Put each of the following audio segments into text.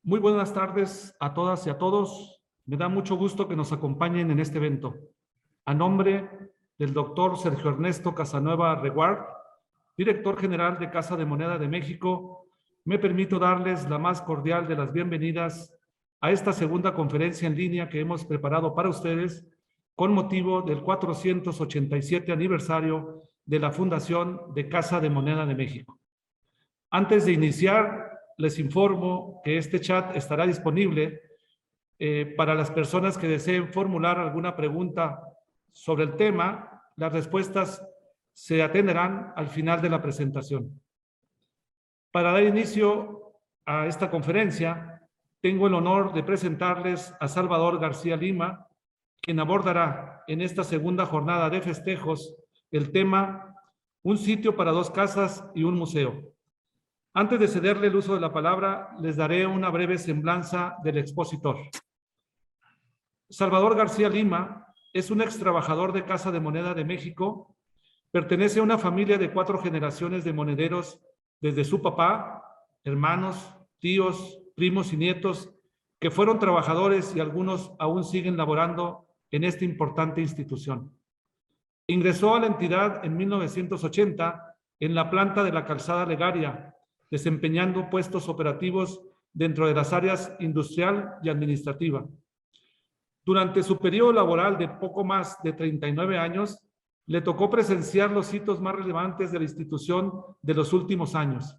Muy buenas tardes a todas y a todos. Me da mucho gusto que nos acompañen en este evento. A nombre del doctor Sergio Ernesto Casanueva Reguard, director general de Casa de Moneda de México, me permito darles la más cordial de las bienvenidas a esta segunda conferencia en línea que hemos preparado para ustedes con motivo del 487 aniversario de la Fundación de Casa de Moneda de México. Antes de iniciar, les informo que este chat estará disponible para las personas que deseen formular alguna pregunta sobre el tema. Las respuestas se atenderán al final de la presentación. Para dar inicio a esta conferencia, tengo el honor de presentarles a Salvador García Lima, quien abordará en esta segunda jornada de festejos el tema Un sitio para dos casas y un museo. Antes de cederle el uso de la palabra, les daré una breve semblanza del expositor. Salvador García Lima es un ex trabajador de Casa de Moneda de México. Pertenece a una familia de 4 generaciones de monederos, desde su papá, hermanos, tíos, primos y nietos, que fueron trabajadores y algunos aún siguen laborando en esta importante institución. Ingresó a la entidad en 1980 en la planta de la Calzada Legaria, desempeñando puestos operativos dentro de las áreas industrial y administrativa. Durante su periodo laboral de poco más de 39 años, le tocó presenciar los hitos más relevantes de la institución de los últimos años: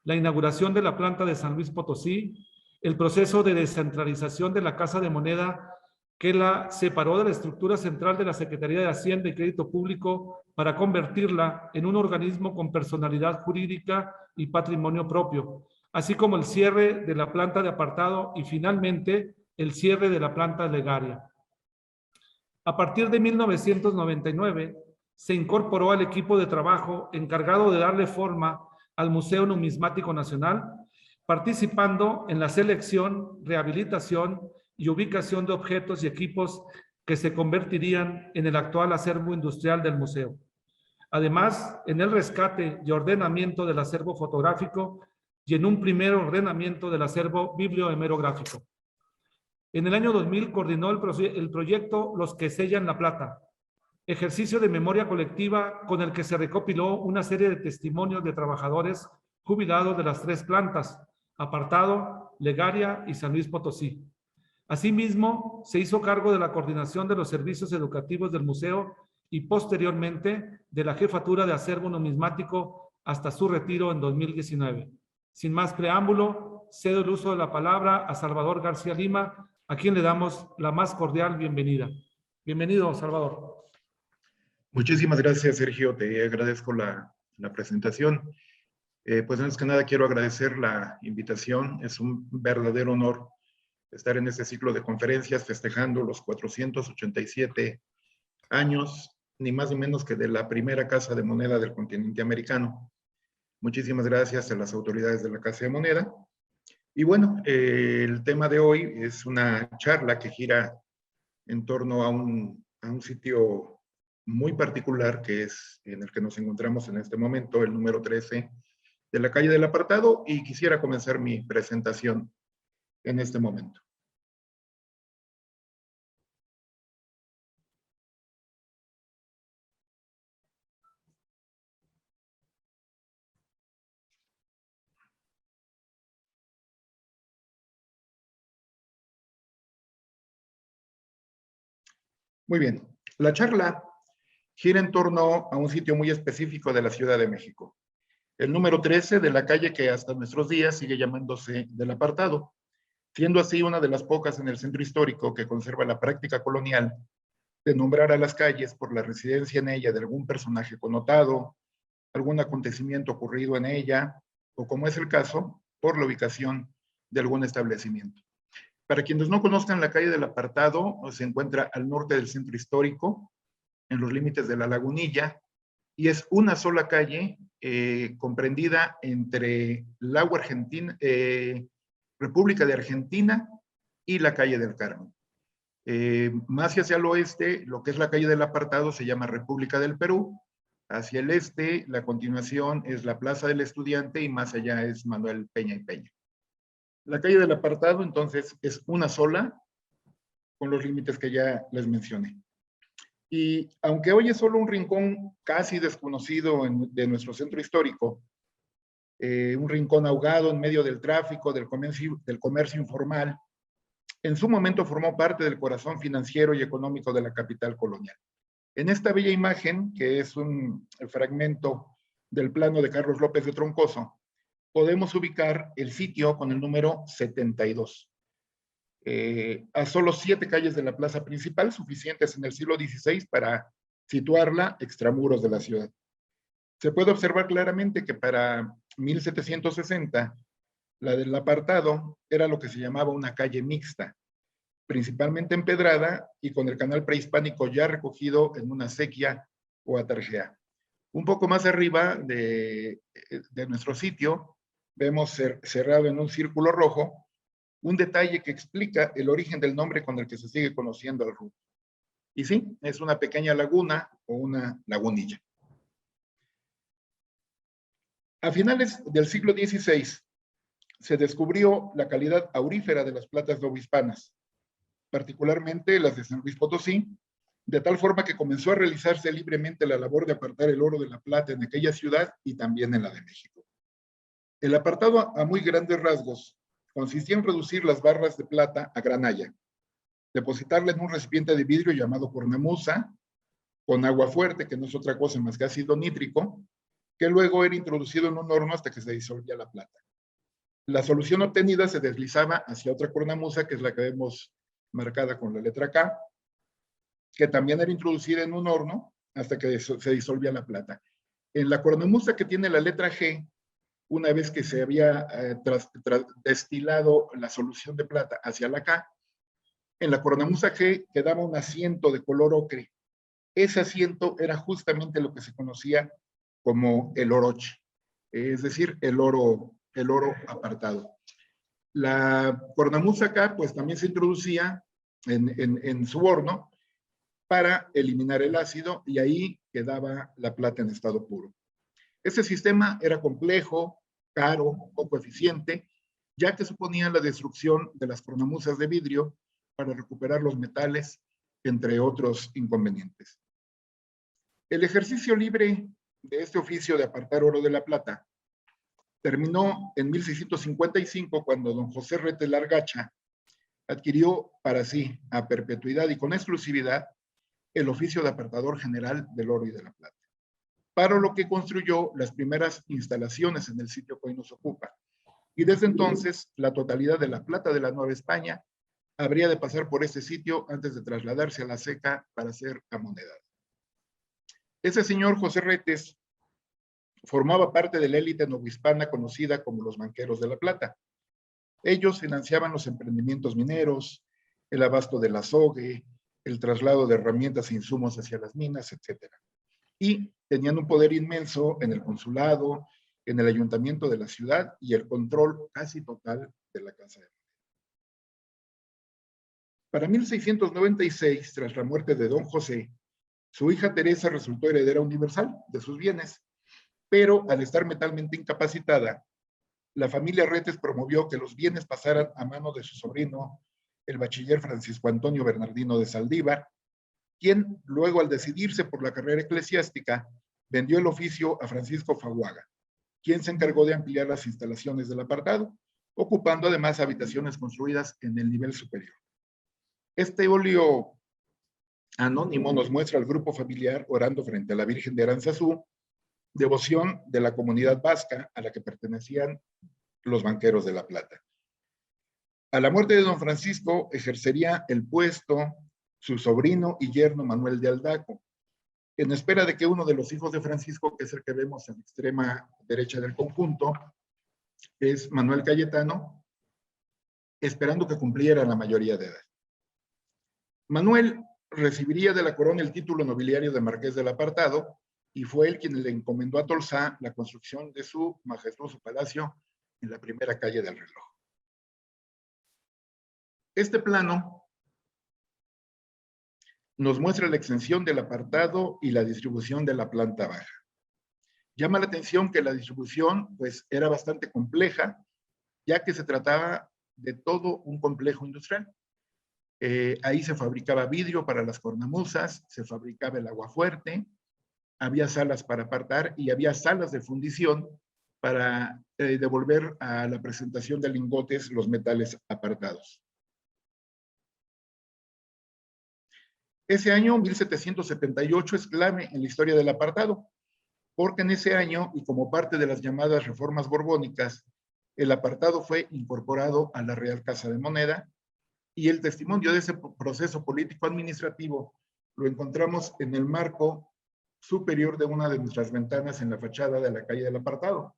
la inauguración de la planta de San Luis Potosí, el proceso de descentralización de la Casa de Moneda, que la separó de la estructura central de la Secretaría de Hacienda y Crédito Público para convertirla en un organismo con personalidad jurídica y patrimonio propio, así como el cierre de la planta de apartado y finalmente el cierre de la planta legaria. A partir de 1999, se incorporó al equipo de trabajo encargado de darle forma al Museo Numismático Nacional, participando en la selección, rehabilitación y ubicación de objetos y equipos que se convertirían en el actual acervo industrial del museo. Además, en el rescate y ordenamiento del acervo fotográfico y en un primer ordenamiento del acervo bibliohemerográfico. En el año 2000 coordinó el proyecto Los que sellan la plata, ejercicio de memoria colectiva con el que se recopiló una serie de testimonios de trabajadores jubilados de las 3 plantas, apartado, Legaria y San Luis Potosí. Asimismo, se hizo cargo de la coordinación de los servicios educativos del museo y posteriormente de la jefatura de acervo numismático hasta su retiro en 2019. Sin más preámbulo, cedo el uso de la palabra a Salvador García Lima, a quien le damos la más cordial bienvenida. Bienvenido, Salvador. Muchísimas gracias, Sergio. Te agradezco la presentación. Pues antes que nada quiero agradecer la invitación. Es un verdadero honor estar en este ciclo de conferencias festejando los 487 años, ni más ni menos que de la primera Casa de Moneda del continente americano. Muchísimas gracias a las autoridades de la Casa de Moneda. Y bueno, el tema de hoy es una charla que gira en torno a un sitio muy particular, que es en el que nos encontramos en este momento, el número 13 de la calle del Apartado, y quisiera comenzar mi presentación en este momento. Muy bien, la charla gira en torno a un sitio muy específico de la Ciudad de México, el número 13 de la calle que hasta nuestros días sigue llamándose del Apartado, siendo así una de las pocas en el centro histórico que conserva la práctica colonial de nombrar a las calles por la residencia en ella de algún personaje connotado, algún acontecimiento ocurrido en ella, o como es el caso, por la ubicación de algún establecimiento. Para quienes no conozcan, la calle del Apartado se encuentra al norte del centro histórico, en los límites de la Lagunilla, y es una sola calle comprendida entre República de Argentina y la calle del Carmen. Más hacia el oeste, lo que es la calle del Apartado se llama República del Perú. Hacia el este, la continuación es la Plaza del Estudiante y más allá es Manuel Peña y Peña. La calle del Apartado, entonces, es una sola, con los límites que ya les mencioné. Y aunque hoy es solo un rincón casi desconocido de nuestro centro histórico, un rincón ahogado en medio del tráfico, del comercio informal, en su momento formó parte del corazón financiero y económico de la capital colonial. En esta bella imagen, que es un fragmento del plano de Carlos López de Troncoso, podemos ubicar el sitio con el número 72. A solo 7 calles de la plaza principal, suficientes en el siglo XVI para situarla extramuros de la ciudad. Se puede observar claramente que para 1760, la del Apartado era lo que se llamaba una calle mixta, principalmente empedrada y con el canal prehispánico ya recogido en una acequia o atarjea. Un poco más arriba de nuestro sitio, vemos cerrado en un círculo rojo un detalle que explica el origen del nombre con el que se sigue conociendo al rumbo. Y sí, es una pequeña laguna o una lagunilla. A finales del siglo XVI se descubrió la calidad aurífera de las platas novohispanas, particularmente las de San Luis Potosí, de tal forma que comenzó a realizarse libremente la labor de apartar el oro de la plata en aquella ciudad y también en la de México. El apartado a muy grandes rasgos consistía en reducir las barras de plata a granalla, depositarla en un recipiente de vidrio llamado cornamusa, con agua fuerte, que no es otra cosa más que ácido nítrico, que luego era introducido en un horno hasta que se disolvía la plata. La solución obtenida se deslizaba hacia otra cornamusa, que es la que vemos marcada con la letra K, que también era introducida en un horno hasta que se disolvía la plata. En la cornamusa que tiene la letra G, una vez que se había destilado la solución de plata hacia la K, en la cornamusa G quedaba un asiento de color ocre. Ese asiento era justamente lo que se conocía como el oroche, es decir, el oro apartado. La cornamusa K pues también se introducía en su horno para eliminar el ácido y ahí quedaba la plata en estado puro. Este sistema era complejo, caro, poco eficiente, ya que suponía la destrucción de las cornamusas de vidrio para recuperar los metales, entre otros inconvenientes. El ejercicio libre de este oficio de apartar oro de la plata terminó en 1655 cuando don José Rete Largacha adquirió para sí, a perpetuidad y con exclusividad, el oficio de apartador general del oro y de la plata, para lo que construyó las primeras instalaciones en el sitio que hoy nos ocupa. Y desde entonces, la totalidad de la plata de la Nueva España habría de pasar por este sitio antes de trasladarse a la Seca para ser amonedada. Ese señor José Retes formaba parte de la élite novohispana conocida como los banqueros de la plata. Ellos financiaban los emprendimientos mineros, el abasto del azogue, el traslado de herramientas e insumos hacia las minas, etc. Y tenían un poder inmenso en el consulado, en el ayuntamiento de la ciudad y el control casi total de la Casa de Moneda. Para 1696, tras la muerte de don José, su hija Teresa resultó heredera universal de sus bienes, pero al estar mentalmente incapacitada, la familia Retes promovió que los bienes pasaran a mano de su sobrino, el bachiller Francisco Antonio Bernardino de Saldívar, quien luego al decidirse por la carrera eclesiástica, vendió el oficio a Francisco Faguaga, quien se encargó de ampliar las instalaciones del apartado, ocupando además habitaciones construidas en el nivel superior. Este óleo anónimo nos muestra al grupo familiar orando frente a la Virgen de Aranzazú, devoción de la comunidad vasca a la que pertenecían los banqueros de la plata. A la muerte de don Francisco ejercería el puesto su sobrino y yerno Manuel de Aldaco, en espera de que uno de los hijos de Francisco, que es el que vemos en la extrema derecha del conjunto, es Manuel Cayetano, esperando que cumpliera la mayoría de edad. Manuel recibiría de la corona el título nobiliario de Marqués del Apartado y fue él quien le encomendó a Tolsá la construcción de su majestuoso palacio en la primera calle del reloj. Este plano nos muestra la extensión del apartado y la distribución de la planta baja. Llama la atención que la distribución pues, era bastante compleja, ya que se trataba de todo un complejo industrial. Ahí se fabricaba vidrio para las cornamusas, se fabricaba el aguafuerte, había salas para apartar y había salas de fundición para devolver a la presentación de lingotes los metales apartados. Ese año, 1778, es clave en la historia del apartado, porque en ese año, y como parte de las llamadas reformas borbónicas, el apartado fue incorporado a la Real Casa de Moneda, y el testimonio de ese proceso político-administrativo lo encontramos en el marco superior de una de nuestras ventanas en la fachada de la calle del Apartado.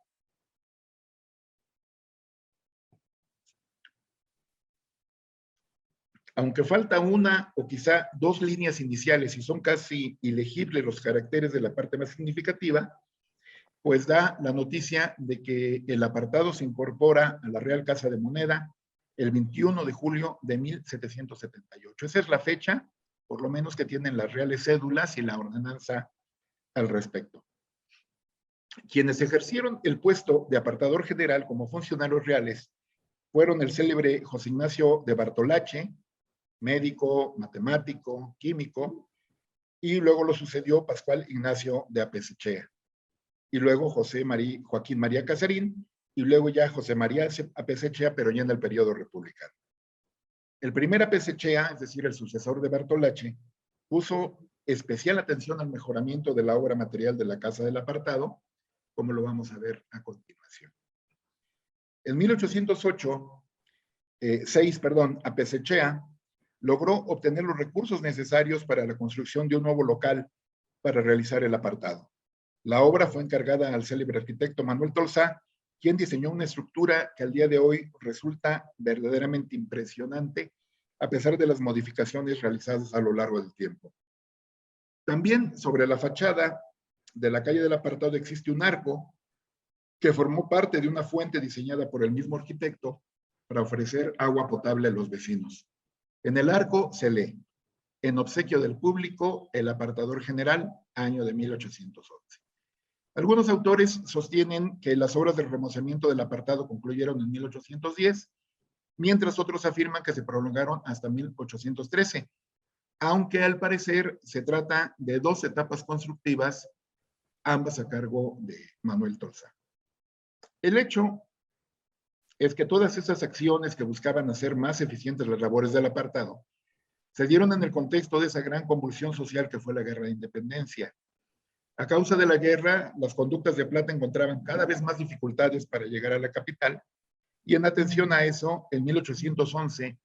Aunque falta una o quizá dos líneas iniciales y son casi ilegibles los caracteres de la parte más significativa, pues da la noticia de que el apartado se incorpora a la Real Casa de Moneda el 21 de julio de 1778. Esa es la fecha, por lo menos que tienen las reales cédulas y la ordenanza al respecto. Quienes ejercieron el puesto de apartador general como funcionarios reales fueron el célebre José Ignacio de Bartolache, médico, matemático, químico, y luego lo sucedió Pascual Ignacio de Apesechea, y luego Joaquín María Casarín, y luego ya José María Apesechea, pero ya en el periodo republicano. El primer Apesechea, es decir, el sucesor de Bartolache, puso especial atención al mejoramiento de la obra material de la Casa del Apartado, como lo vamos a ver a continuación. En 1808, Apesechea logró obtener los recursos necesarios para la construcción de un nuevo local para realizar el apartado. La obra fue encargada al célebre arquitecto Manuel Tolsá, quien diseñó una estructura que al día de hoy resulta verdaderamente impresionante, a pesar de las modificaciones realizadas a lo largo del tiempo. También sobre la fachada de la calle del Apartado existe un arco que formó parte de una fuente diseñada por el mismo arquitecto para ofrecer agua potable a los vecinos. En el arco se lee: en obsequio del público, el apartador general, año de 1811. Algunos autores sostienen que las obras de remozamiento del apartado concluyeron en 1810, mientras otros afirman que se prolongaron hasta 1813, aunque al parecer se trata de dos etapas constructivas, ambas a cargo de Manuel Tolsá. El hecho es que todas esas acciones que buscaban hacer más eficientes las labores del apartado se dieron en el contexto de esa gran convulsión social que fue la Guerra de Independencia. A causa de la guerra, las conductas de plata encontraban cada vez más dificultades para llegar a la capital, y en atención a eso, en 1811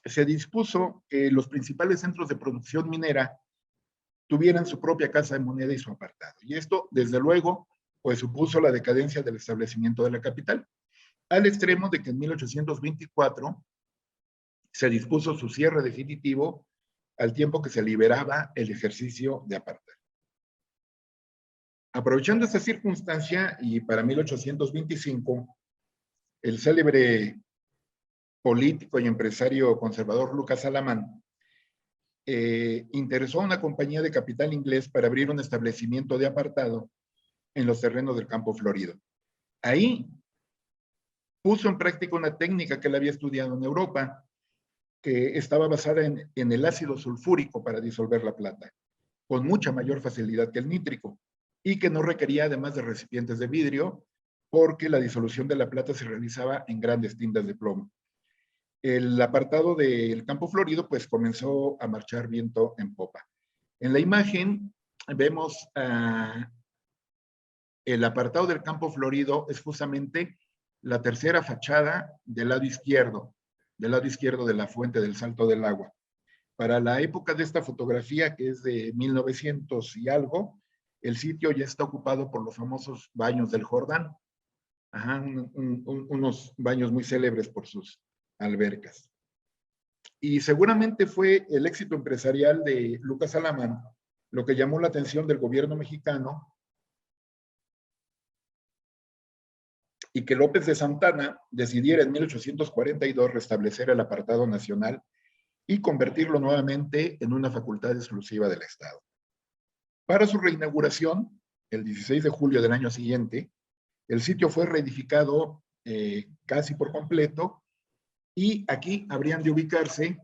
se dispuso que los principales centros de producción minera tuvieran su propia casa de moneda y su apartado. Y esto, desde luego, pues supuso la decadencia del establecimiento de la capital, al extremo de que en 1824 se dispuso su cierre definitivo al tiempo que se liberaba el ejercicio de apartado. Aprovechando esta circunstancia, y para 1825, el célebre político y empresario conservador Lucas Alamán interesó a una compañía de capital inglés para abrir un establecimiento de apartado en los terrenos del Campo Florido. Ahí puso en práctica una técnica que él había estudiado en Europa, que estaba basada en el ácido sulfúrico para disolver la plata, con mucha mayor facilidad que el nítrico, y que no requería además de recipientes de vidrio, porque la disolución de la plata se realizaba en grandes tindas de plomo. El apartado del Campo Florido pues comenzó a marchar viento en popa. En la imagen vemos el apartado del Campo Florido, es justamente la tercera fachada del lado izquierdo de la fuente del Salto del Agua. Para la época de esta fotografía, que es de 1900 y algo, el sitio ya está ocupado por los famosos baños del Jordán. Ajá, unos baños muy célebres por sus albercas. Y seguramente fue el éxito empresarial de Lucas Alamán lo que llamó la atención del gobierno mexicano, y que López de Santana decidiera en 1842 restablecer el apartado nacional y convertirlo nuevamente en una facultad exclusiva del Estado. Para su reinauguración, el 16 de julio del año siguiente, el sitio fue reedificado casi por completo Y aquí habrían de ubicarse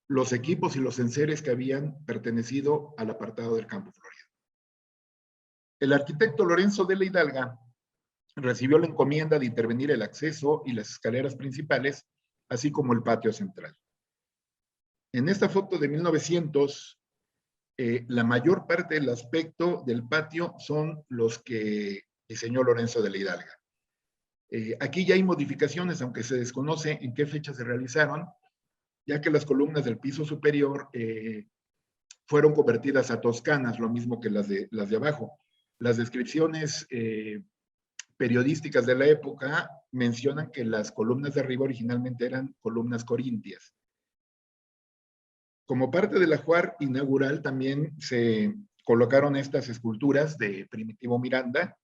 los equipos y los enseres que habían pertenecido al apartado del Campo Florido. El arquitecto Lorenzo de la Hidalga recibió la encomienda de intervenir el acceso y las escaleras principales, así como el patio central. En esta foto de 1900, la mayor parte del aspecto del patio son los que diseñó Lorenzo de la Hidalga. Aquí ya hay modificaciones, aunque se desconoce en qué fecha se realizaron, ya que las columnas del piso superior fueron convertidas a toscanas, lo mismo que las de abajo. Las descripciones periodísticas de la época mencionan que las columnas de arriba originalmente eran columnas corintias. Como parte del ajuar inaugural también se colocaron estas esculturas de Primitivo Miranda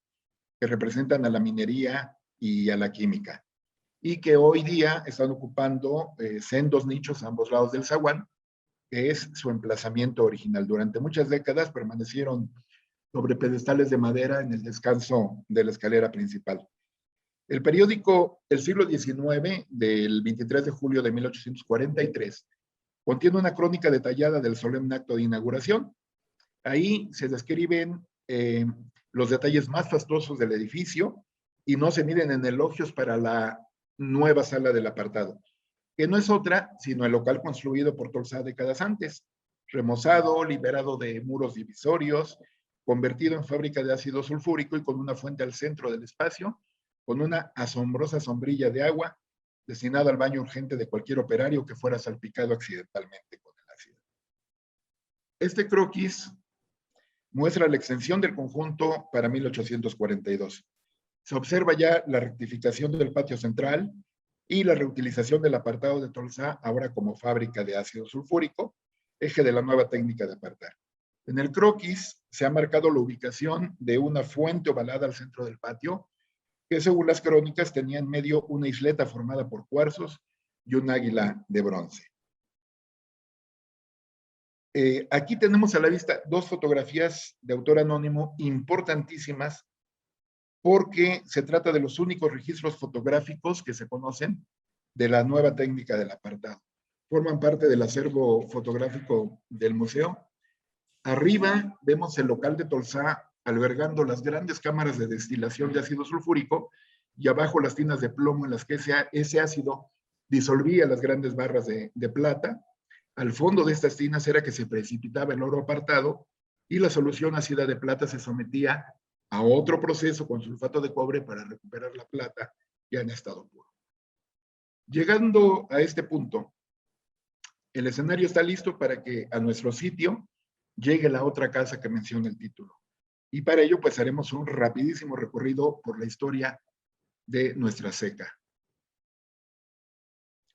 que representan a la minería y a la química y que hoy día están ocupando sendos nichos a ambos lados del zaguán, que es su emplazamiento original. Durante muchas décadas permanecieron sobre pedestales de madera en el descanso de la escalera principal. El periódico El Siglo XIX, del 23 de julio de 1843, contiene una crónica detallada del solemne acto de inauguración. Ahí se describen los detalles más fastuosos del edificio y no se miden en elogios para la nueva sala del apartado, que no es otra sino el local construido por Tolsá décadas antes, remozado, liberado de muros divisorios, convertido en fábrica de ácido sulfúrico y con una fuente al centro del espacio, con una asombrosa sombrilla de agua destinada al baño urgente de cualquier operario que fuera salpicado accidentalmente con el ácido. Este croquis muestra la extensión del conjunto para 1842. Se observa ya la rectificación del patio central y la reutilización del apartado de Tolsá, ahora como fábrica de ácido sulfúrico, eje de la nueva técnica de apartar. En el croquis se ha marcado la ubicación de una fuente ovalada al centro del patio, que según las crónicas tenía en medio una isleta formada por cuarzos y un águila de bronce. Aquí tenemos a la vista dos fotografías de autor anónimo importantísimas porque se trata de los únicos registros fotográficos que se conocen de la nueva técnica del apartado. Forman parte del acervo fotográfico del museo. Arriba vemos el local de Tolsá albergando las grandes cámaras de destilación de ácido sulfúrico y abajo las tinas de plomo en las que ese ácido disolvía las grandes barras de plata. Al fondo de estas tinas era que se precipitaba el oro apartado y la solución ácida de plata se sometía a otro proceso con sulfato de cobre para recuperar la plata ya en estado puro. Llegando a este punto, el escenario está listo para que a nuestro sitio llegue la otra casa que menciona el título. Y para ello, pues haremos un rapidísimo recorrido por la historia de nuestra ceca.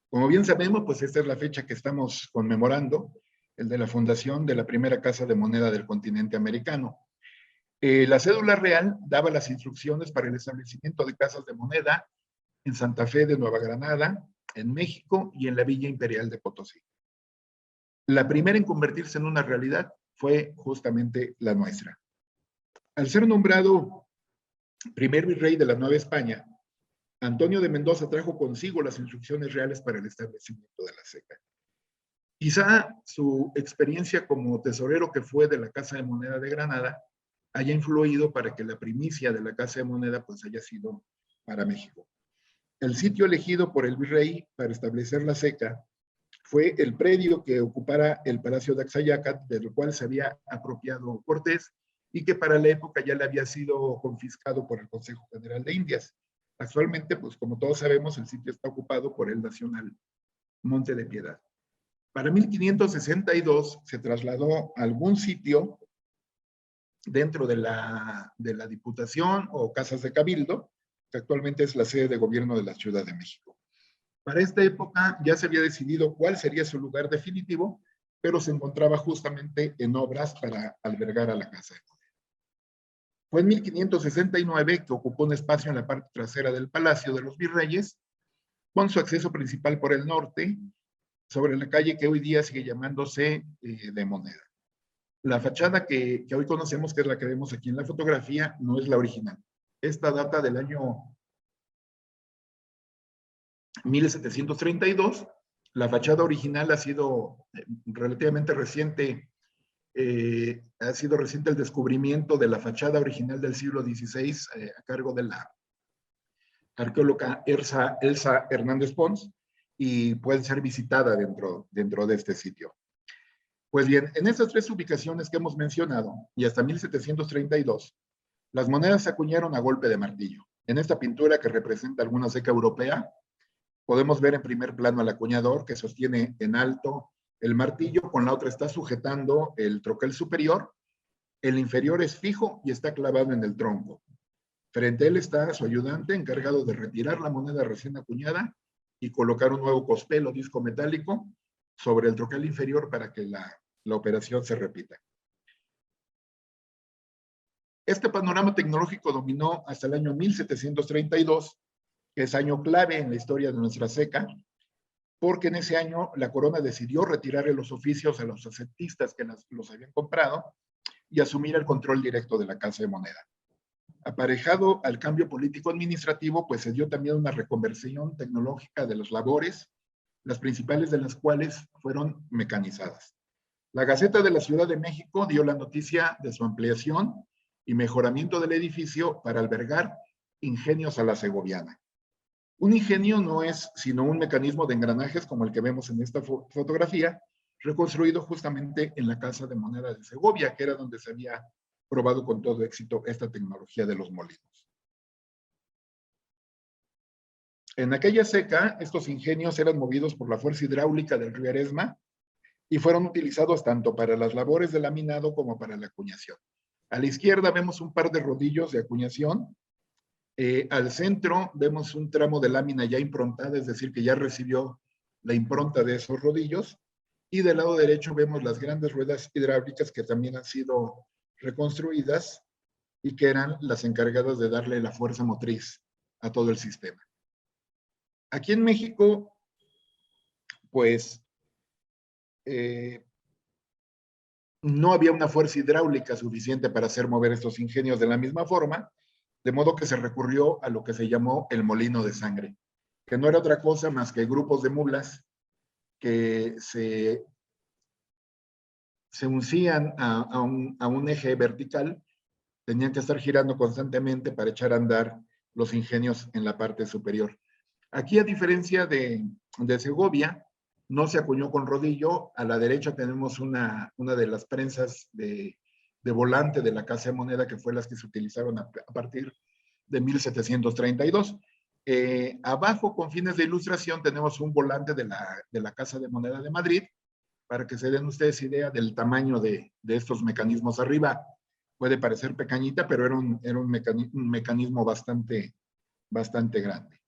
Como bien sabemos, pues esta es la fecha que estamos conmemorando, el de la fundación de la primera casa de moneda del continente americano. La cédula real daba las instrucciones para el establecimiento de casas de moneda en Santa Fe de Nueva Granada, en México y en la Villa Imperial de Potosí. La primera en convertirse en una realidad fue justamente la nuestra. Al ser nombrado primer virrey de la Nueva España, Antonio de Mendoza trajo consigo las instrucciones reales para el establecimiento de la ceca. Quizá su experiencia como tesorero que fue de la Casa de Moneda de Granada haya influido para que la primicia de la Casa de Moneda pues haya sido para México. El sitio elegido por el virrey para establecer la ceca fue el predio que ocupara el Palacio de Axayacat, del cual se había apropiado Cortés y que para la época ya le había sido confiscado por el Consejo General de Indias. Actualmente, pues como todos sabemos, el sitio está ocupado por el Nacional Monte de Piedad. Para 1562 se trasladó a algún sitio dentro de la Diputación o Casas de Cabildo, que actualmente es la sede de gobierno de la Ciudad de México. Para esta época ya se había decidido cuál sería su lugar definitivo, pero se encontraba justamente en obras para albergar a la Casa de Moneda. Fue en 1569 que ocupó un espacio en la parte trasera del Palacio de los Virreyes, con su acceso principal por el norte, sobre la calle que hoy día sigue llamándose de Moneda. La fachada que hoy conocemos, que es la que vemos aquí en la fotografía, no es la original. Esta data del año 1732. La fachada original ha sido relativamente reciente. Ha sido reciente el descubrimiento de la fachada original del siglo XVI a cargo de la arqueóloga Elsa Hernández Pons, y puede ser visitada dentro de este sitio. Pues bien, en estas tres ubicaciones que hemos mencionado, y hasta 1732, las monedas se acuñaron a golpe de martillo. En esta pintura, que representa alguna ceca europea, podemos ver en primer plano al acuñador, que sostiene en alto el martillo, con la otra está sujetando el troquel superior. El inferior es fijo y está clavado en el tronco. Frente a él está su ayudante, encargado de retirar la moneda recién acuñada y colocar un nuevo cospel o disco metálico sobre el troquel inferior para que la operación se repita. Este panorama tecnológico dominó hasta el año 1732, que es año clave en la historia de nuestra ceca, porque en ese año la corona decidió retirarle los oficios a los ascentistas que los habían comprado y asumir el control directo de la Casa de Moneda. Aparejado al cambio político-administrativo, pues se dio también una reconversión tecnológica de las labores, las principales de las cuales fueron mecanizadas. La Gaceta de la Ciudad de México dio la noticia de su ampliación y mejoramiento del edificio para albergar ingenios a la segoviana. Un ingenio no es sino un mecanismo de engranajes como el que vemos en esta fotografía, reconstruido justamente en la Casa de Moneda de Segovia, que era donde se había probado con todo éxito esta tecnología de los molinos. En aquella seca, estos ingenios eran movidos por la fuerza hidráulica del río Eresma y fueron utilizados tanto para las labores de laminado como para la acuñación. A la izquierda vemos un par de rodillos de acuñación. Al centro vemos un tramo de lámina ya improntada, es decir, que ya recibió la impronta de esos rodillos. Y del lado derecho vemos las grandes ruedas hidráulicas que también han sido reconstruidas y que eran las encargadas de darle la fuerza motriz a todo el sistema. Aquí en México, pues, no había una fuerza hidráulica suficiente para hacer mover estos ingenios de la misma forma, de modo que se recurrió a lo que se llamó el molino de sangre, que no era otra cosa más que grupos de mulas que se uncían a un eje vertical, tenían que estar girando constantemente para echar a andar los ingenios en la parte superior. Aquí, a diferencia de Segovia, no se acuñó con rodillo. A la derecha tenemos una de las prensas de volante de la Casa de Moneda, que fue las que se utilizaron a partir de 1732. Abajo, con fines de ilustración, tenemos un volante de la Casa de Moneda de Madrid, para que se den ustedes idea del tamaño de estos mecanismos. Arriba puede parecer pequeñita, pero era un mecanismo bastante grande.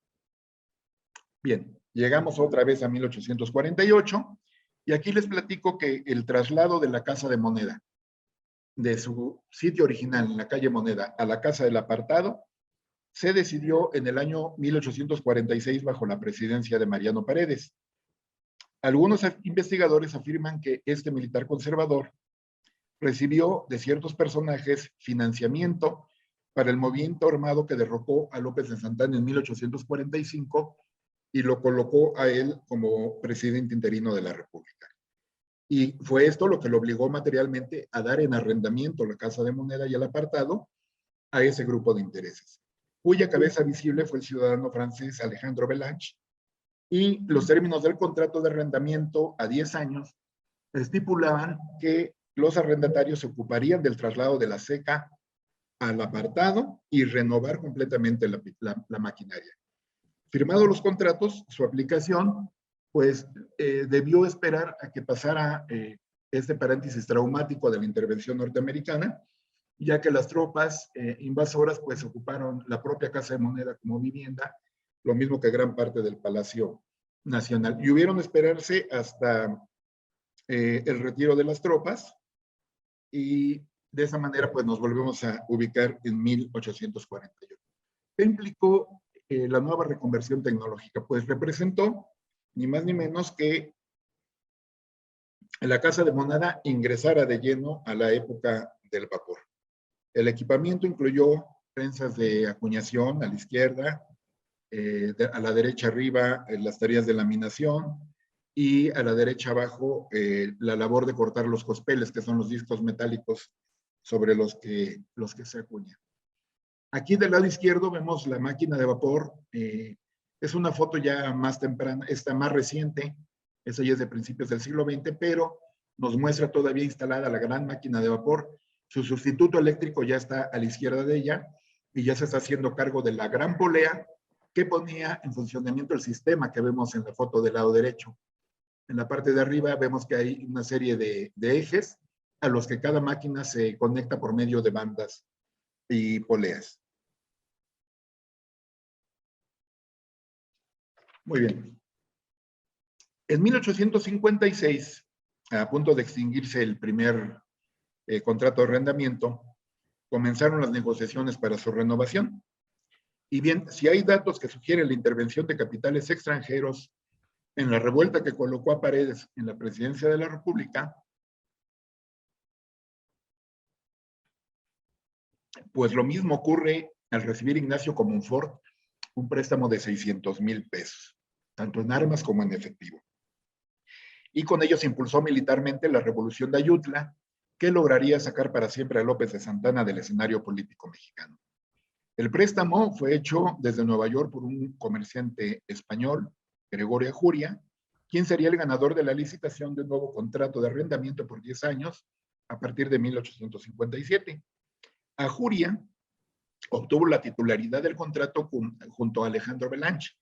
Bien, llegamos otra vez a 1848 y aquí les platico que el traslado de la Casa de Moneda, de su sitio original en la calle Moneda a la Casa del Apartado, se decidió en el año 1846 bajo la presidencia de Mariano Paredes. Algunos investigadores afirman que este militar conservador recibió de ciertos personajes financiamiento para el movimiento armado que derrocó a López de Santana en 1845 y lo colocó a él como presidente interino de la República. Y fue esto lo que lo obligó materialmente a dar en arrendamiento la Casa de Moneda y el Apartado a ese grupo de intereses, cuya cabeza visible fue el ciudadano francés Alejandro Belange, y los términos del contrato de arrendamiento a 10 años estipulaban que los arrendatarios se ocuparían del traslado de la ceca al Apartado y renovar completamente la maquinaria. Firmados los contratos, su aplicación, pues debió esperar a que pasara este paréntesis traumático de la intervención norteamericana, ya que las tropas invasoras pues ocuparon la propia Casa de Moneda como vivienda, lo mismo que gran parte del Palacio Nacional. Y hubieron esperarse hasta el retiro de las tropas, y de esa manera pues nos volvemos a ubicar en 1848. ¿Qué implicó la nueva reconversión tecnológica? Pues representó ni más ni menos que la Casa de Moneda ingresara de lleno a la época del vapor. El equipamiento incluyó prensas de acuñación a la izquierda, a la derecha arriba las tareas de laminación y a la derecha abajo la labor de cortar los cospeles, que son los discos metálicos sobre los que se acuñan. Aquí del lado izquierdo vemos la máquina de vapor. Es una foto ya más temprana, esta más reciente, esa ya es de principios del siglo XX, pero nos muestra todavía instalada la gran máquina de vapor. Su sustituto eléctrico ya está a la izquierda de ella y ya se está haciendo cargo de la gran polea que ponía en funcionamiento el sistema que vemos en la foto del lado derecho. En la parte de arriba vemos que hay una serie de ejes a los que cada máquina se conecta por medio de bandas y poleas. Muy bien. En 1856, a punto de extinguirse el primer contrato de arrendamiento, comenzaron las negociaciones para su renovación. Y bien, si hay datos que sugieren la intervención de capitales extranjeros en la revuelta que colocó a Paredes en la presidencia de la República, pues lo mismo ocurre al recibir Ignacio Comonfort un préstamo de 600,000 pesos, tanto en armas como en efectivo. Y con ello se impulsó militarmente la revolución de Ayutla, que lograría sacar para siempre a López de Santana del escenario político mexicano. El préstamo fue hecho desde Nueva York por un comerciante español, Gregorio Ajuria, quien sería el ganador de la licitación de un nuevo contrato de arrendamiento por 10 años a partir de 1857. Ajuria obtuvo la titularidad del contrato junto a Alejandro Belanche,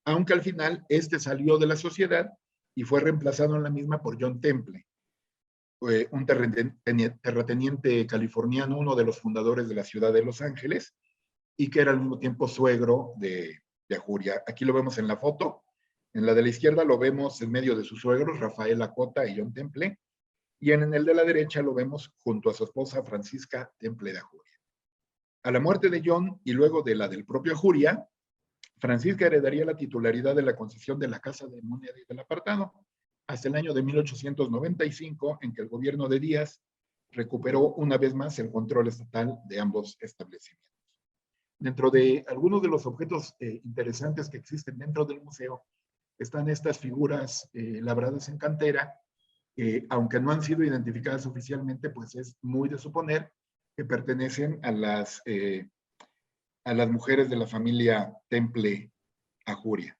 aunque al final este salió de la sociedad y fue reemplazado en la misma por John Temple, un terrateniente californiano, uno de los fundadores de la ciudad de Los Ángeles, y que era al mismo tiempo suegro de Ajuria. Aquí lo vemos en la foto. En la de la izquierda lo vemos en medio de sus suegros, Rafael Acota y John Temple, y en el de la derecha lo vemos junto a su esposa Francisca Temple de Ajuria. A la muerte de John y luego de la del propio Ajuria, Francisca heredaría la titularidad de la concesión de la Casa de Moneda y del Apartado, hasta el año de 1895, en que el gobierno de Díaz recuperó una vez más el control estatal de ambos establecimientos. Dentro de algunos de los objetos interesantes que existen dentro del museo están estas figuras labradas en cantera, que aunque no han sido identificadas oficialmente, pues es muy de suponer que pertenecen a las mujeres de la familia Temple Ajuria.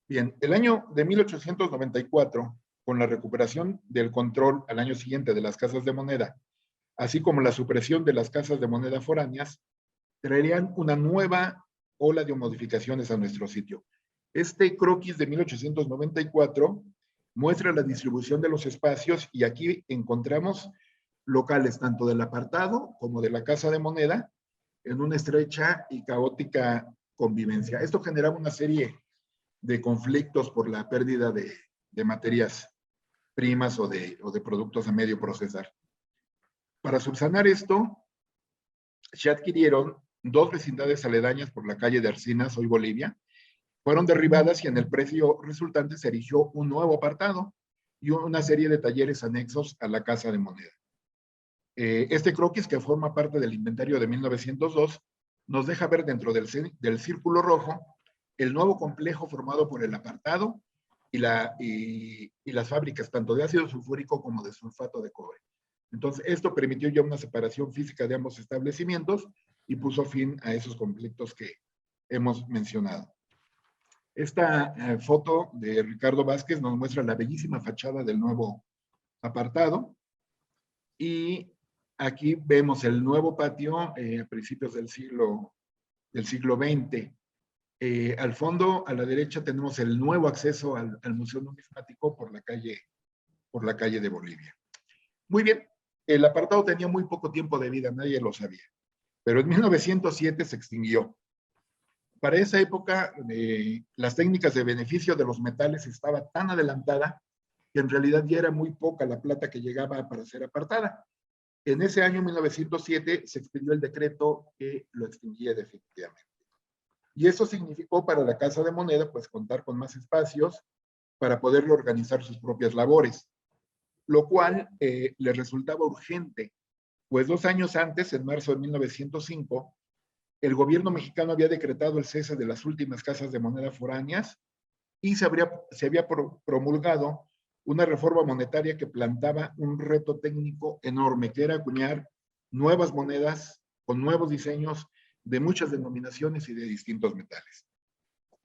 Bien, el año de 1894, con la recuperación del control al año siguiente de las casas de moneda, así como la supresión de las casas de moneda foráneas, traerían una nueva ola de modificaciones a nuestro sitio. Este croquis de 1894 muestra la distribución de los espacios y aquí encontramos locales tanto del apartado como de la casa de moneda en una estrecha y caótica convivencia. Esto generaba una serie de conflictos por la pérdida de materias primas o de productos a medio procesar. Para subsanar esto, se adquirieron 2 vecindades aledañas por la calle de Arcinas, hoy Bolivia, fueron derribadas y en el predio resultante se erigió un nuevo apartado y una serie de talleres anexos a la casa de moneda. Este croquis, que forma parte del inventario de 1902, nos deja ver dentro del círculo rojo el nuevo complejo formado por el apartado y las fábricas tanto de ácido sulfúrico como de sulfato de cobre. Entonces, esto permitió ya una separación física de ambos establecimientos y puso fin a esos conflictos que hemos mencionado. Esta foto de Ricardo Vázquez nos muestra la bellísima fachada del nuevo apartado y aquí vemos el nuevo patio a principios del siglo XX. Al fondo, a la derecha, tenemos el nuevo acceso al Museo Numismático por la calle de Bolivia. Muy bien, el apartado tenía muy poco tiempo de vida, nadie lo sabía, pero en 1907 se extinguió. Para esa época, las técnicas de beneficio de los metales estaba tan adelantada que en realidad ya era muy poca la plata que llegaba para ser apartada. En ese año 1907 se expidió el decreto que lo extinguía definitivamente. Y eso significó para la Casa de Moneda pues contar con más espacios para poderlo organizar sus propias labores, lo cual le resultaba urgente, pues 2 años antes, en marzo de 1905, el gobierno mexicano había decretado el cese de las últimas casas de moneda foráneas y se había promulgado una reforma monetaria que plantaba un reto técnico enorme, que era acuñar nuevas monedas con nuevos diseños de muchas denominaciones y de distintos metales.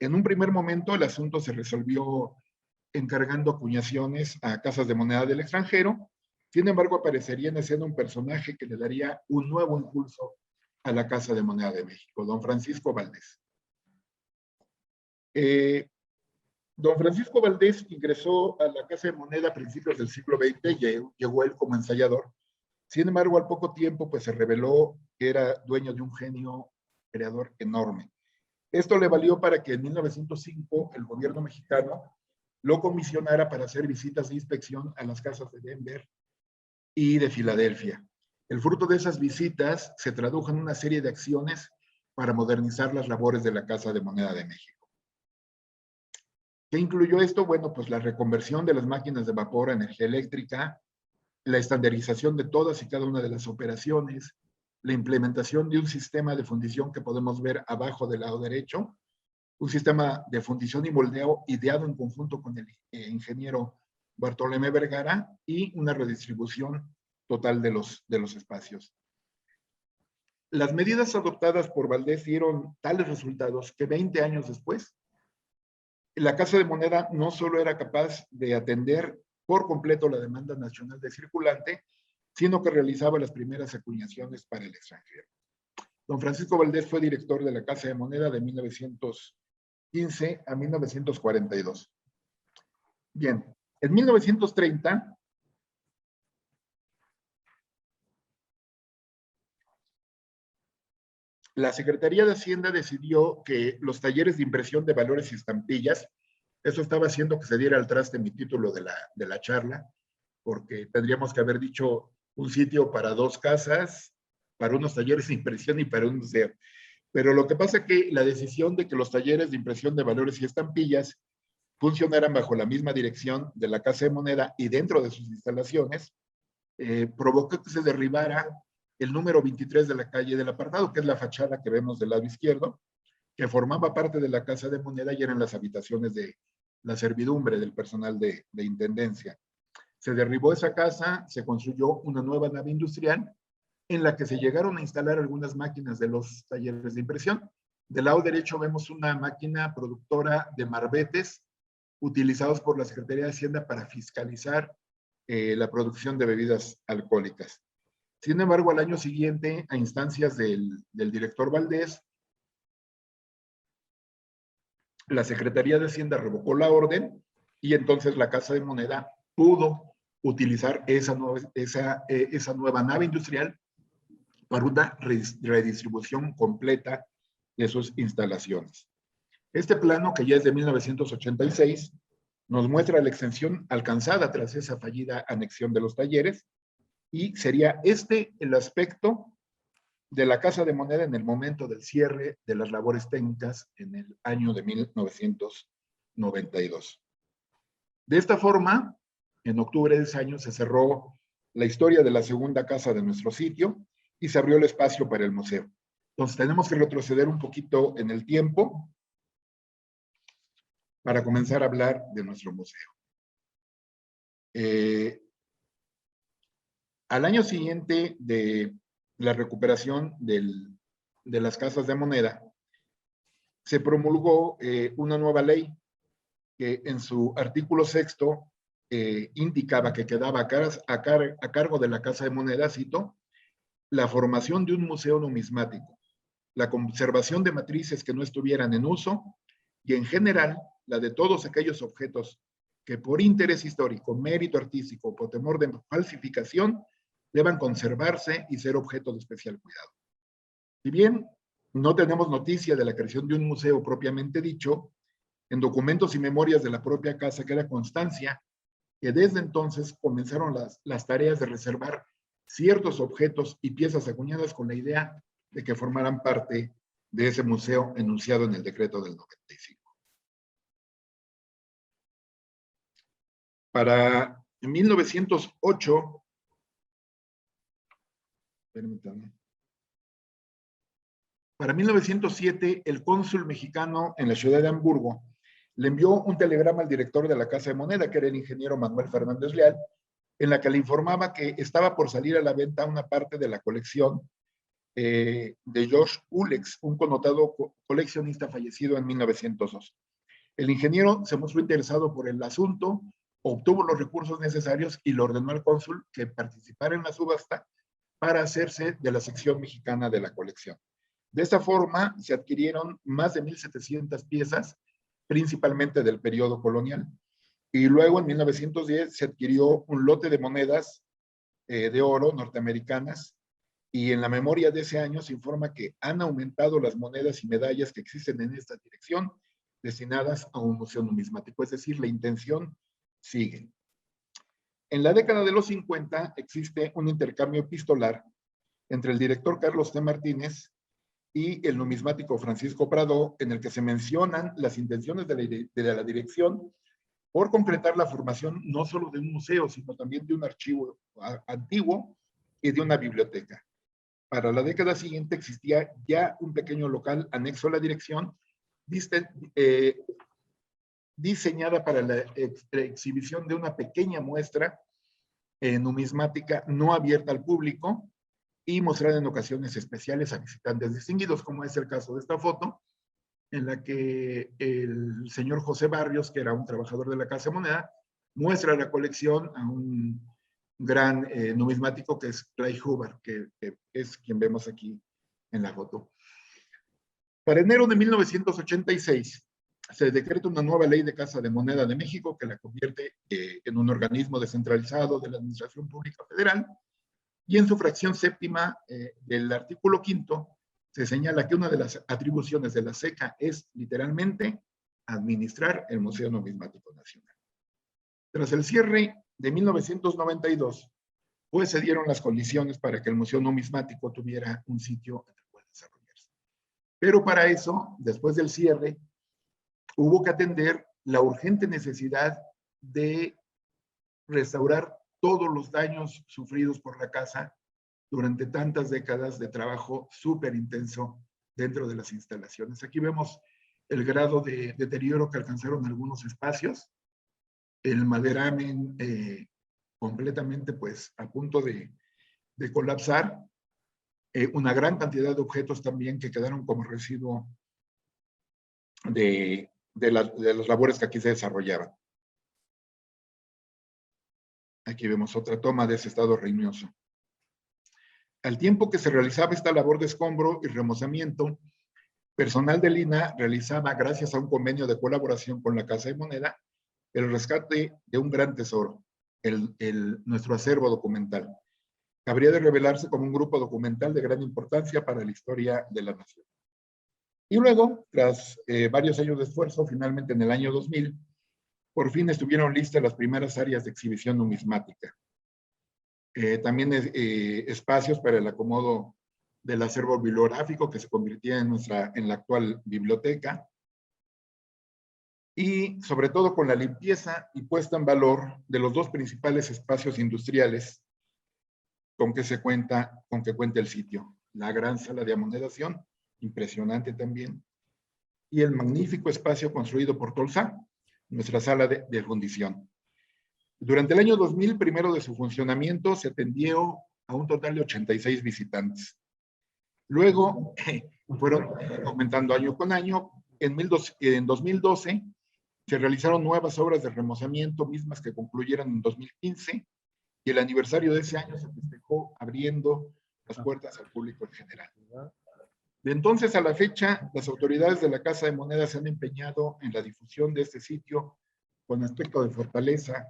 En un primer momento, el asunto se resolvió encargando acuñaciones a casas de moneda del extranjero. Sin embargo, aparecería en escena un personaje que le daría un nuevo impulso a la Casa de Moneda de México, don Francisco Valdés. Don Francisco Valdés ingresó a la Casa de Moneda a principios del siglo XX, llegó él como ensayador. Sin embargo, al poco tiempo, pues se reveló que era dueño de un genio creador enorme. Esto le valió para que en 1905 el gobierno mexicano lo comisionara para hacer visitas de inspección a las casas de Denver y de Filadelfia. El fruto de esas visitas se tradujo en una serie de acciones para modernizar las labores de la Casa de Moneda de México. ¿Qué incluyó esto? Bueno, pues la reconversión de las máquinas de vapor a energía eléctrica, la estandarización de todas y cada una de las operaciones, la implementación de un sistema de fundición que podemos ver abajo del lado derecho, un sistema de fundición y moldeo ideado en conjunto con el ingeniero Bartolomé Vergara y una redistribución total de los espacios. Las medidas adoptadas por Valdés dieron tales resultados que 20 años después, la Casa de Moneda no solo era capaz de atender por completo la demanda nacional de circulante, sino que realizaba las primeras acuñaciones para el extranjero. Don Francisco Valdés fue director de la Casa de Moneda de 1915 a 1942. Bien, en 1930, la Secretaría de Hacienda decidió que los talleres de impresión de valores y estampillas, eso estaba haciendo que se diera al traste mi título de la charla, porque tendríamos que haber dicho un sitio para dos casas, para unos talleres de impresión y para un museo. Pero lo que pasa es que la decisión de que los talleres de impresión de valores y estampillas funcionaran bajo la misma dirección de la Casa de Moneda y dentro de sus instalaciones, provocó que se derribara el número 23 de la calle del Apartado, que es la fachada que vemos del lado izquierdo, que formaba parte de la Casa de Moneda y eran las habitaciones de la servidumbre del personal de intendencia. Se derribó esa casa, se construyó una nueva nave industrial en la que se llegaron a instalar algunas máquinas de los talleres de impresión. Del lado derecho vemos una máquina productora de marbetes utilizados por la Secretaría de Hacienda para fiscalizar la producción de bebidas alcohólicas. Sin embargo, al año siguiente, a instancias del director Valdés, la Secretaría de Hacienda revocó la orden y entonces la Casa de Moneda pudo utilizar esa nueva nave industrial para una redistribución completa de sus instalaciones. Este plano, que ya es de 1986, nos muestra la extensión alcanzada tras esa fallida anexión de los talleres y sería este el aspecto de la Casa de Moneda en el momento del cierre de las labores técnicas en el año de 1992. De esta forma, en octubre de ese año se cerró la historia de la segunda casa de nuestro sitio y se abrió el espacio para el museo. Entonces tenemos que retroceder un poquito en el tiempo para comenzar a hablar de nuestro museo. Al año siguiente de la recuperación de las casas de moneda, se promulgó una nueva ley que en su artículo 6º indicaba que quedaba a cargo de la Casa de Moneda, cito, la formación de un museo numismático, la conservación de matrices que no estuvieran en uso y en general la de todos aquellos objetos que por interés histórico, mérito artístico o por temor de falsificación deban conservarse y ser objeto de especial cuidado. Si bien no tenemos noticia de la creación de un museo propiamente dicho, en documentos y memorias de la propia casa queda constancia que desde entonces comenzaron las tareas de reservar ciertos objetos y piezas acuñadas con la idea de que formaran parte de ese museo enunciado en el decreto del 95. Para 1908, permítanme. Para 1907, el cónsul mexicano en la ciudad de Hamburgo le envió un telegrama al director de la Casa de Moneda, que era el ingeniero Manuel Fernández Leal, en la que le informaba que estaba por salir a la venta una parte de la colección de George Ulex, un connotado coleccionista fallecido en 1902. El ingeniero se mostró interesado por el asunto, obtuvo los recursos necesarios y le ordenó al cónsul que participara en la subasta para hacerse de la sección mexicana de la colección. De esta forma se adquirieron más de 1,700 piezas, principalmente del periodo colonial. Y luego en 1910 se adquirió un lote de monedas de oro norteamericanas, y en la memoria de ese año se informa que han aumentado las monedas y medallas que existen en esta dirección destinadas a un museo numismático, es decir, la intención sigue. En la década de los 50 existe un intercambio epistolar entre el director Carlos T. Martínez y el numismático Francisco Prado, en el que se mencionan las intenciones de la dirección por concretar la formación no solo de un museo, sino también de un archivo antiguo y de una biblioteca. Para la década siguiente existía ya un pequeño local anexo a la dirección, diseñada para la exhibición de una pequeña muestra numismática no abierta al público y mostrada en ocasiones especiales a visitantes distinguidos, como es el caso de esta foto, en la que el señor José Barrios, que era un trabajador de la Casa de Moneda, muestra la colección a un gran numismático que es Clay Hubbard, que es quien vemos aquí en la foto. Para enero de 1986 se decreta una nueva ley de Casa de Moneda de México que la convierte en un organismo descentralizado de la Administración Pública Federal, y en su fracción séptima del artículo 5 se señala que una de las atribuciones de la SECA es literalmente administrar el Museo Numismático Nacional. Tras el cierre de 1992, pues se dieron las condiciones para que el Museo Numismático tuviera un sitio en el cual desarrollarse. Pero para eso, después del cierre, hubo que atender la urgente necesidad de restaurar todos los daños sufridos por la casa durante tantas décadas de trabajo súper intenso dentro de las instalaciones. Aquí vemos el grado de deterioro que alcanzaron algunos espacios, el maderamen completamente pues a punto de colapsar, una gran cantidad de objetos también que quedaron como residuo de las labores que aquí se desarrollaban. Aquí vemos otra toma de ese estado ruinoso. Al tiempo que se realizaba esta labor de escombro y remozamiento, personal del INAH realizaba, gracias a un convenio de colaboración con la Casa de Moneda, el rescate de un gran tesoro, nuestro acervo documental. Habría de revelarse como un grupo documental de gran importancia para la historia de la nación. Y luego, tras varios años de esfuerzo, finalmente en el año 2000, por fin estuvieron listas las primeras áreas de exhibición numismática. También espacios para el acomodo del acervo bibliográfico que se convirtió en la actual biblioteca, y sobre todo con la limpieza y puesta en valor de los dos principales espacios industriales con que cuenta el sitio: la gran sala de amonedación, impresionante también, y el magnífico espacio construido por Tolsá, nuestra sala de fundición. Durante el año 2000, primero de su funcionamiento, se atendió a un total de 86 visitantes. Luego fueron aumentando año con año. En 2012 se realizaron nuevas obras de remozamiento, mismas que concluyeron en 2015, y el aniversario de ese año se festejó abriendo las puertas al público en general. De entonces a la fecha, las autoridades de la Casa de Moneda se han empeñado en la difusión de este sitio con aspecto de fortaleza,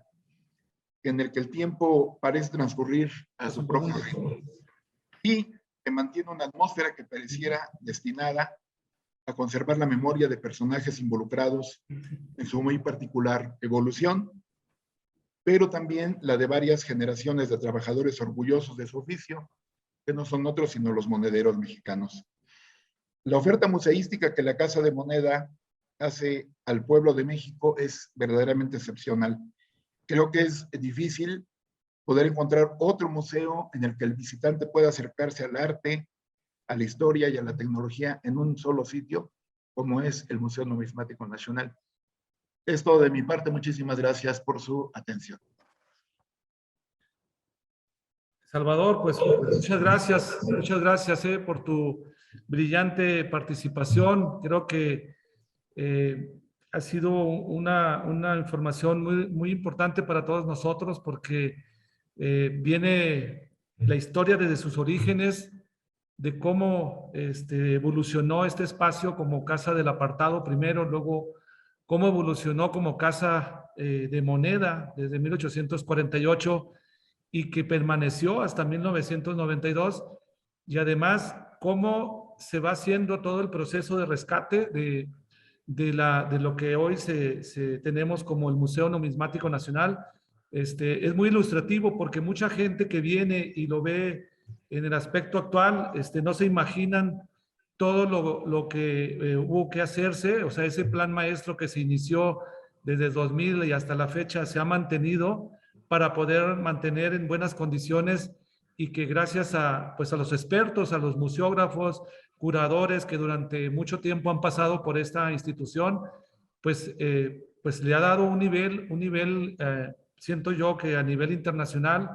en el que el tiempo parece transcurrir a su propio ritmo y que mantiene una atmósfera que pareciera destinada a conservar la memoria de personajes involucrados en su muy particular evolución, pero también la de varias generaciones de trabajadores orgullosos de su oficio, que no son otros sino los monederos mexicanos. La oferta museística que la Casa de Moneda hace al pueblo de México es verdaderamente excepcional. Creo que es difícil poder encontrar otro museo en el que el visitante pueda acercarse al arte, a la historia y a la tecnología en un solo sitio, como es el Museo Numismático Nacional. Es todo de mi parte. Muchísimas gracias por su atención. Salvador, pues muchas gracias por tu brillante participación. Creo que ha sido una información muy importante para todos nosotros porque viene la historia desde sus orígenes, de cómo evolucionó este espacio como Casa del Apartado primero, luego cómo evolucionó como Casa de Moneda desde 1848 y que permaneció hasta 1992, y además cómo se va haciendo todo el proceso de rescate de lo que hoy tenemos como el Museo Numismático Nacional. Es muy ilustrativo porque mucha gente que viene y lo ve en el aspecto actual, no se imaginan todo lo que hubo que hacerse. O sea, ese plan maestro que se inició desde 2000 y hasta la fecha se ha mantenido para poder mantener en buenas condiciones, y que gracias a los expertos, a los museógrafos, curadores que durante mucho tiempo han pasado por esta institución, pues le ha dado un nivel, siento yo que a nivel internacional,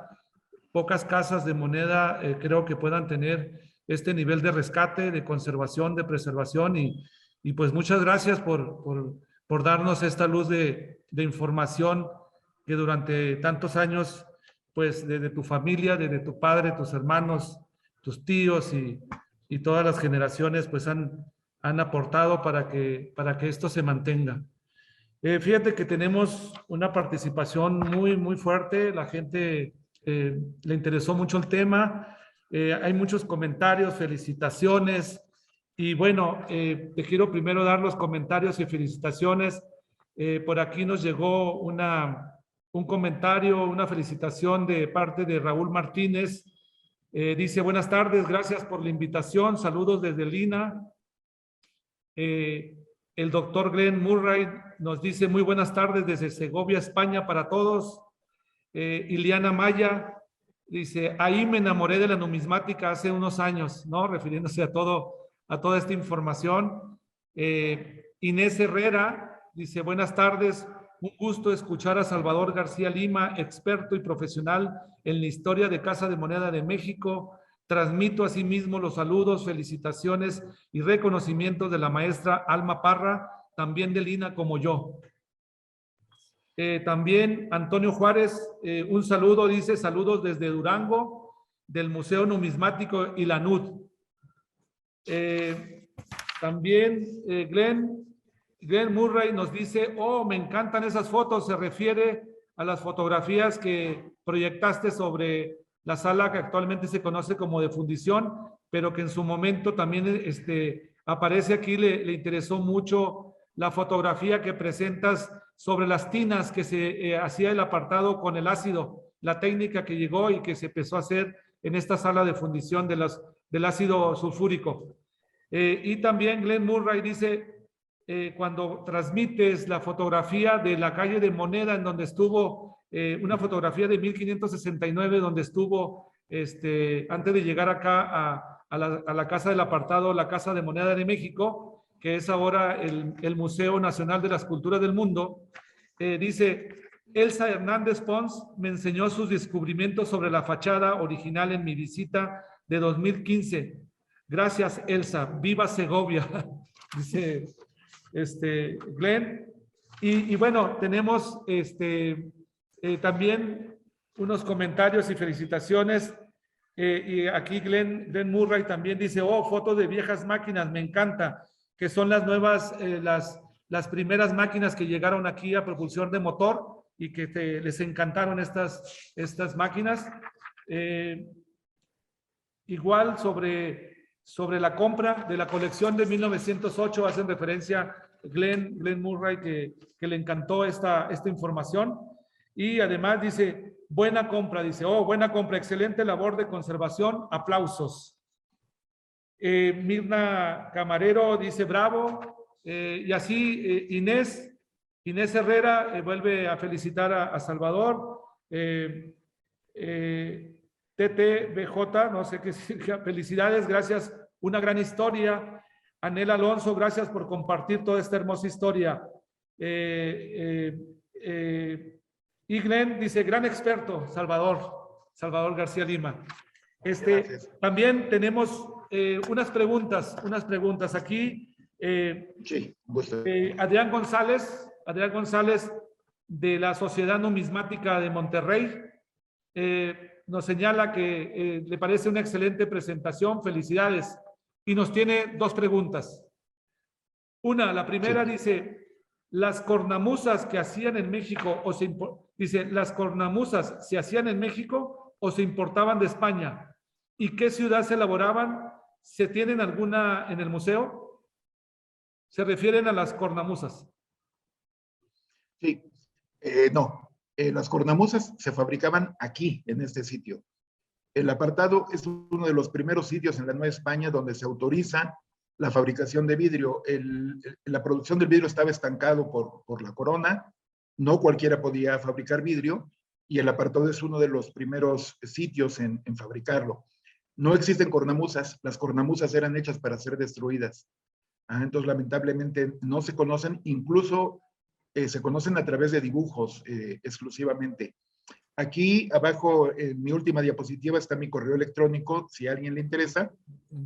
pocas casas de moneda creo que puedan tener este nivel de rescate, de conservación, de preservación, y pues muchas gracias por darnos esta luz de información que durante tantos años, pues desde tu familia, desde tu padre, tus hermanos, tus tíos y todas las generaciones, pues han aportado para que esto se mantenga. Fíjate que tenemos una participación muy fuerte. La gente le interesó mucho el tema. Hay muchos comentarios, felicitaciones. Y bueno, te quiero primero dar los comentarios y felicitaciones. Por aquí nos llegó un comentario, una felicitación de parte de Raúl Martínez. Dice: buenas tardes, gracias por la invitación. Saludos desde Lina. El doctor Glenn Murray nos dice: muy buenas tardes desde Segovia, España, para todos. Iliana Maya dice: ahí me enamoré de la numismática hace unos años, ¿no? Refiriéndose a toda esta información. Inés Herrera dice: buenas tardes, un gusto escuchar a Salvador García Lima, experto y profesional en la historia de Casa de Moneda de México. Transmito asimismo los saludos, felicitaciones y reconocimientos de la maestra Alma Parra, también de Lina como yo. También Antonio Juárez, un saludo, dice: saludos desde Durango, del Museo Numismático y la NUD. También Glenn Murray nos dice: oh, me encantan esas fotos. Se refiere a las fotografías que proyectaste sobre la sala que actualmente se conoce como de fundición, pero que en su momento también aparece aquí. Le interesó mucho la fotografía que presentas sobre las tinas que se hacía el apartado con el ácido, la técnica que llegó y que se empezó a hacer en esta sala de fundición del ácido sulfúrico. Y también Glenn Murray dice: cuando transmites la fotografía de la calle de Moneda, en donde estuvo, una fotografía de 1569, donde estuvo, antes de llegar acá a la Casa del Apartado, la Casa de Moneda de México, que es ahora el Museo Nacional de las Culturas del Mundo. Dice: Elsa Hernández Pons me enseñó sus descubrimientos sobre la fachada original en mi visita de 2015. Gracias, Elsa. ¡Viva Segovia! Dice Glenn. Y bueno, tenemos también unos comentarios y felicitaciones. Y aquí Glenn Murray también dice: oh, fotos de viejas máquinas, me encanta, que son las nuevas, las primeras máquinas que llegaron aquí a propulsión de motor y que les encantaron estas máquinas. Igual sobre la compra de la colección de 1908, hacen referencia Glenn Murray que le encantó esta información. Y además dice: buena compra, dice: oh, buena compra, excelente labor de conservación, aplausos. Mirna Camarero dice: bravo. Y así Inés Herrera vuelve a felicitar a Salvador. TTBJ, no sé qué significa, felicidades, gracias una gran historia. Anel Alonso, gracias por compartir toda esta hermosa historia. Iglen dice, gran experto, Salvador García Lima. También tenemos unas preguntas aquí. Sí, gusto. Adrián González de la Sociedad Numismática de Monterrey nos señala que le parece una excelente presentación, felicidades, y nos tiene dos preguntas. La primera dice, las cornamusas que hacían en México, ¿las cornamusas se hacían en México o se importaban de España? ¿Y qué ciudad se elaboraban? ¿Se tienen alguna en el museo? ¿Se refieren a las cornamusas? Sí, no. Las cornamusas se fabricaban aquí, en este sitio. El apartado es uno de los primeros sitios en la Nueva España donde se autoriza la fabricación de vidrio. La producción del vidrio estaba estancado por la corona, no cualquiera podía fabricar vidrio, y el apartado es uno de los primeros sitios en fabricarlo. No existen cornamusas, las cornamusas eran hechas para ser destruidas. Entonces, lamentablemente, no se conocen, incluso se conocen a través de dibujos exclusivamente. Aquí abajo, en mi última diapositiva, está mi correo electrónico, si a alguien le interesa.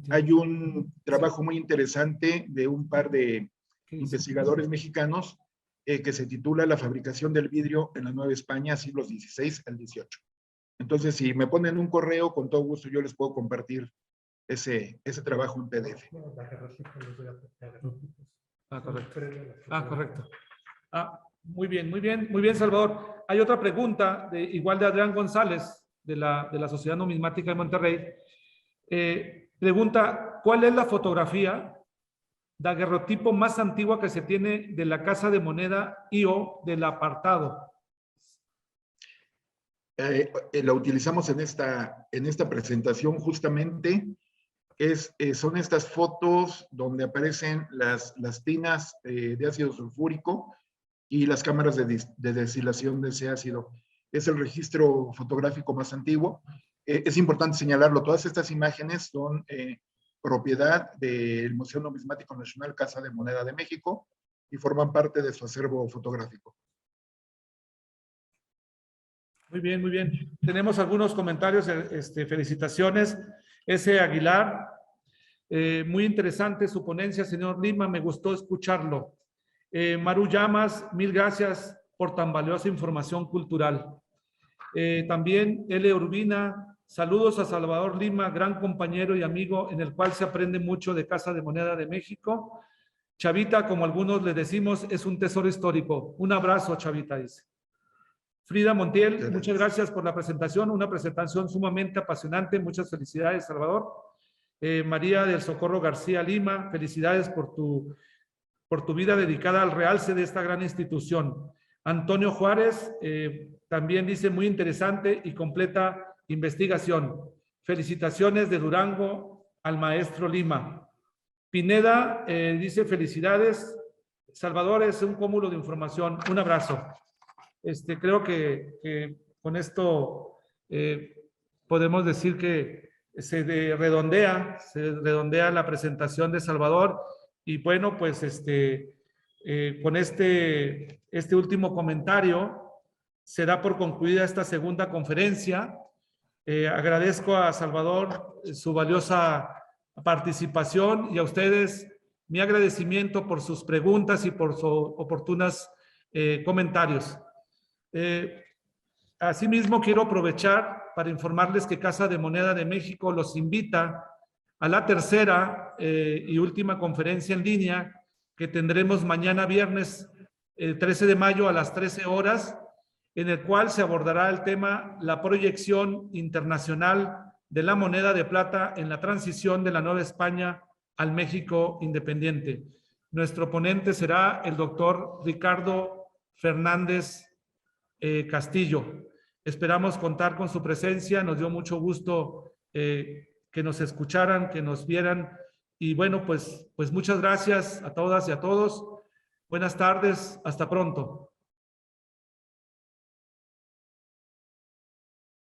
Hay un trabajo muy interesante de un par de investigadores mexicanos que se titula La fabricación del vidrio en la Nueva España, siglos XVI al XVIII. Entonces, si me ponen un correo, con todo gusto yo les puedo compartir ese trabajo en PDF. Correcto. Muy bien, Salvador. Hay otra pregunta, igual de Adrián González, de la Sociedad Numismática de Monterrey. Pregunta, ¿cuál es la fotografía daguerrotipo más antigua que se tiene de la Casa de Moneda y/o del apartado? La utilizamos en esta presentación justamente. Son estas fotos donde aparecen las tinas de ácido sulfúrico y las cámaras de destilación de ese ácido. Es el registro fotográfico más antiguo. Es importante señalarlo, todas estas imágenes son propiedad del Museo Numismático Nacional Casa de Moneda de México y forman parte de su acervo fotográfico. Muy bien. Tenemos algunos comentarios, felicitaciones. S. Aguilar, muy interesante su ponencia, señor Lima, me gustó escucharlo. Maru Llamas, mil gracias por tan valiosa información cultural. También L. Urbina, saludos a Salvador Lima, gran compañero y amigo en el cual se aprende mucho de Casa de Moneda de México. Chavita, como algunos le decimos, es un tesoro histórico. Un abrazo, Chavita, dice. Frida Montiel, muchas gracias por la presentación, una presentación sumamente apasionante. Muchas felicidades, Salvador. María del Socorro García Lima, felicidades por tu vida dedicada al realce de esta gran institución. Antonio Juárez también dice muy interesante y completa investigación. Felicitaciones de Durango al maestro Lima. Pineda dice felicidades. Salvador, es un cúmulo de información. Un abrazo. Creo que con esto podemos decir que se redondea la presentación de Salvador. Y bueno, pues con este último comentario se da por concluida esta segunda conferencia. Agradezco a Salvador su valiosa participación y a ustedes mi agradecimiento por sus preguntas y por sus oportunos comentarios. Asimismo, quiero aprovechar para informarles que Casa de Moneda de México los invita a la tercera y última conferencia en línea que tendremos mañana viernes 13 de mayo a las 13 horas, en el cual se abordará el tema la proyección internacional de la moneda de plata en la transición de la Nueva España al México independiente. Nuestro ponente será el doctor Ricardo Fernández Castillo. Esperamos contar con su presencia, nos dio mucho gusto que nos escucharan, que nos vieran y bueno, pues muchas gracias a todas y a todos. Buenas tardes, hasta pronto.